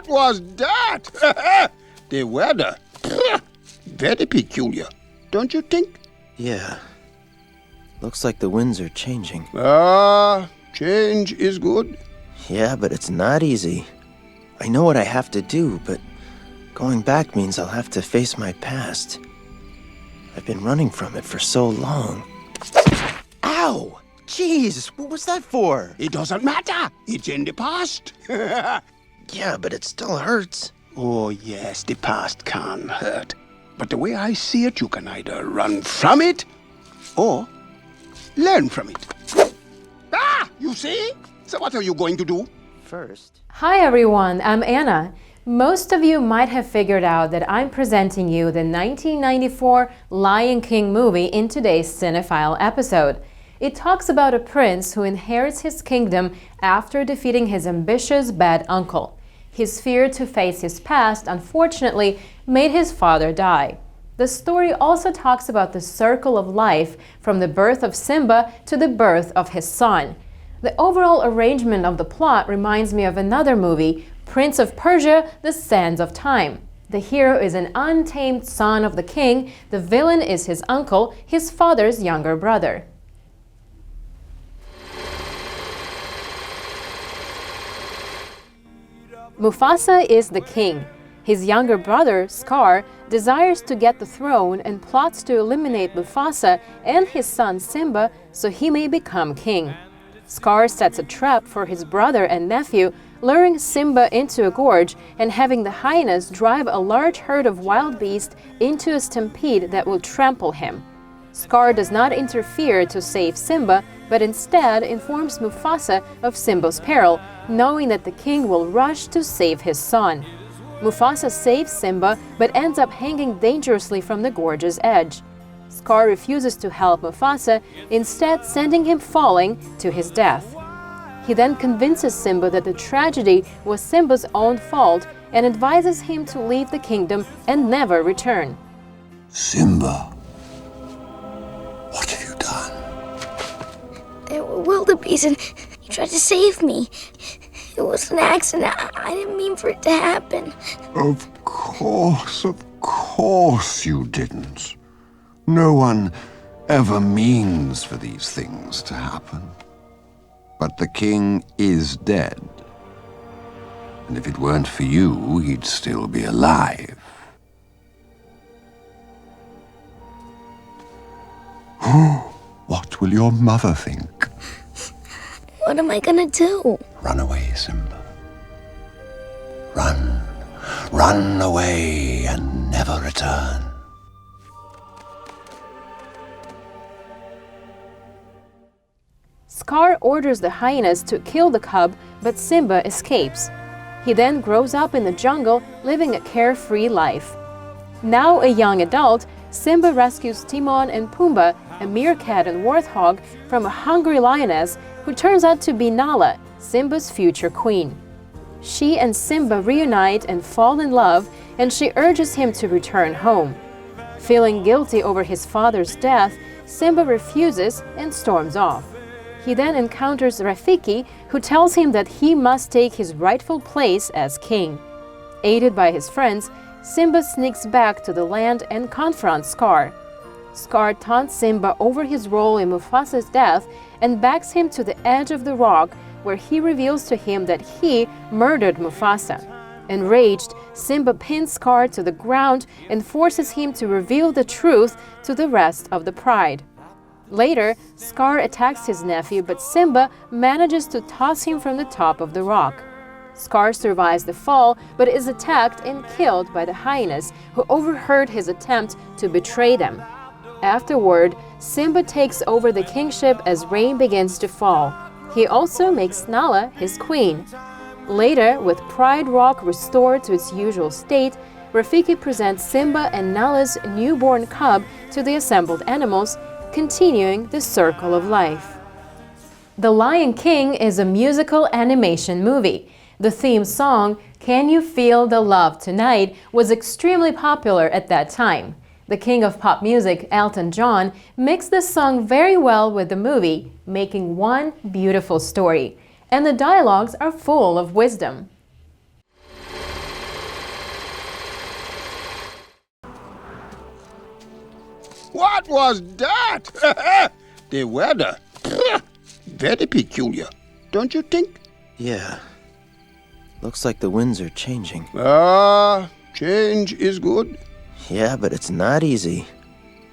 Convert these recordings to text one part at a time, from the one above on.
What was that? The weather. Very peculiar, don't you think? Yeah. Looks like the winds are changing. Change is good. Yeah, but it's not easy. I know what I have to do, but going back means I'll have to face my past. I've been running from it for so long. Ow! Jeez, what was that for? It doesn't matter. It's in the past. Yeah, but it still hurts. Oh, yes, the past can hurt. But the way I see it, you can either run from it or learn from it. You see? So what are you going to do? First. Hi everyone, I'm Anna. Most of you might have figured out that I'm presenting you the 1994 Lion King movie in today's Cinephile episode. It talks about a prince who inherits his kingdom after defeating his ambitious bad uncle. His fear to face his past, unfortunately, made his father die. The story also talks about the circle of life from the birth of Simba to the birth of his son. The overall arrangement of the plot reminds me of another movie, Prince of Persia: The Sands of Time. The hero is an untamed son of the king, the villain is his uncle, his father's younger brother. Mufasa is the king. His younger brother, Scar, desires to get the throne and plots to eliminate Mufasa and his son Simba so he may become king. Scar sets a trap for his brother and nephew, luring Simba into a gorge and having the hyenas drive a large herd of wild beasts into a stampede that will trample him. Scar does not interfere to save Simba, but instead informs Mufasa of Simba's peril, knowing that the king will rush to save his son. Mufasa saves Simba, but ends up hanging dangerously from the gorge's edge. Scar refuses to help Mufasa, instead sending him falling to his death. He then convinces Simba that the tragedy was Simba's own fault and advises him to leave the kingdom and never return. Simba, what have you done? There were wildebeest and he tried to save me. It was an accident. I didn't mean for it to happen. Of course you didn't. No one ever means for these things to happen. But the king is dead. And if it weren't for you, he'd still be alive. What will your mother think? What am I gonna do? Run away, Simba. Run. Run away and never return. Scar orders the hyenas to kill the cub, but Simba escapes. He then grows up in the jungle, living a carefree life. Now a young adult, Simba rescues Timon and Pumbaa, a meerkat and warthog, from a hungry lioness who turns out to be Nala, Simba's future queen. She and Simba reunite and fall in love, and she urges him to return home. Feeling guilty over his father's death, Simba refuses and storms off. He then encounters Rafiki, who tells him that he must take his rightful place as king. Aided by his friends, Simba sneaks back to the land and confronts Scar. Scar taunts Simba over his role in Mufasa's death and backs him to the edge of the rock, where he reveals to him that he murdered Mufasa. Enraged, Simba pins Scar to the ground and forces him to reveal the truth to the rest of the pride. Later, Scar attacks his nephew, but Simba manages to toss him from the top of the rock. Scar survives the fall, but is attacked and killed by the hyenas, who overheard his attempt to betray them. Afterward, Simba takes over the kingship as rain begins to fall. He also makes Nala his queen. Later, with Pride Rock restored to its usual state, Rafiki presents Simba and Nala's newborn cub to the assembled animals, continuing the circle of life. The Lion King is a musical animation movie. The theme song, Can You Feel the Love Tonight, was extremely popular at that time. The king of pop music, Elton John, mixed this song very well with the movie, making one beautiful story. And the dialogues are full of wisdom. What was that? The weather. Very peculiar, don't you think? Yeah. Looks like the winds are changing. Change is good. Yeah, but it's not easy.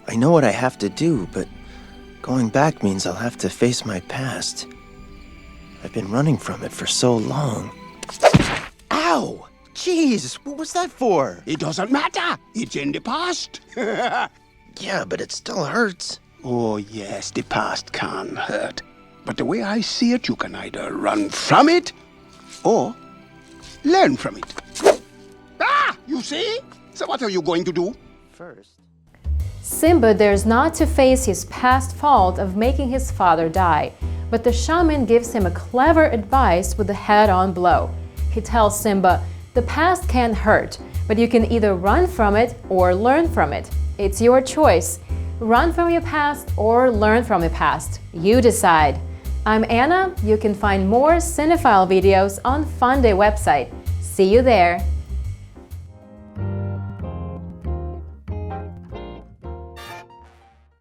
I know what I have to do, but going back means I'll have to face my past. I've been running from it for so long. Ow! Jeez, what was that for? It doesn't matter. It's in the past. Yeah, but it still hurts. Oh, yes, the past can hurt. But the way I see it, you can either run from it or learn from it. You see? So what are you going to do? First. Simba dares not to face his past fault of making his father die, but the shaman gives him a clever advice with a head-on blow. He tells Simba, the past can hurt, but you can either run from it or learn from it. It's your choice. Run from your past or learn from your past. You decide. I'm Anna. You can find more Cinephile videos on Funday website. See you there.